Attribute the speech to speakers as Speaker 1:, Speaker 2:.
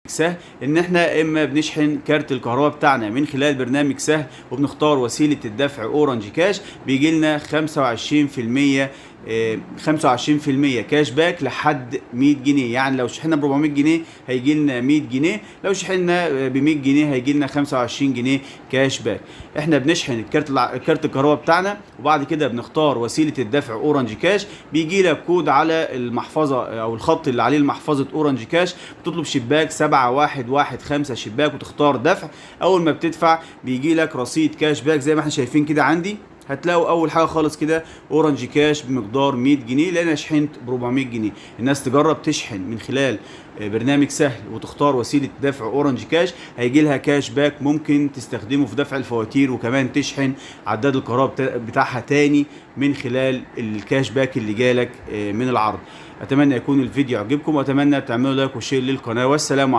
Speaker 1: سهل ان احنا اما بنشحن كارت الكهرباء بتاعنا من خلال برنامج سهل وبنختار وسيله الدفع اورنج كاش، بيجي لنا 25% كاش باك لحد 100 جنيه. يعني لو شحنا ب 400 جنيه هيجي لنا 100 جنيه، لو شحنا ب 100 جنيه هيجي لنا 25 جنيه كاش باك. احنا بنشحن كارت الكهرباء بتاعنا وبعد كده بنختار وسيله الدفع اورنج كاش، بيجي لك كود على المحفظه او الخط اللي عليه محفظه اورنج كاش، بتطلب شباك 7115 شباك وتختار دفع. اول ما بتدفع بيجي لك رصيد كاش باك زي ما احنا شايفين كده عندي. هتلاقوا اول حاجه خالص كده اورنج كاش بمقدار 100 جنيه لان انا شحنت ب 400 جنيه. الناس تجرب تشحن من خلال برنامج سهل وتختار وسيله دفع اورنج كاش، هيجي لها كاش باك ممكن تستخدمه في دفع الفواتير، وكمان تشحن عداد الكهرباء بتاعها تاني من خلال الكاش باك اللي جالك من العرض. اتمنى يكون الفيديو عجبكم، واتمنى تعملوا لايك وشير للقناه، والسلام عليكم.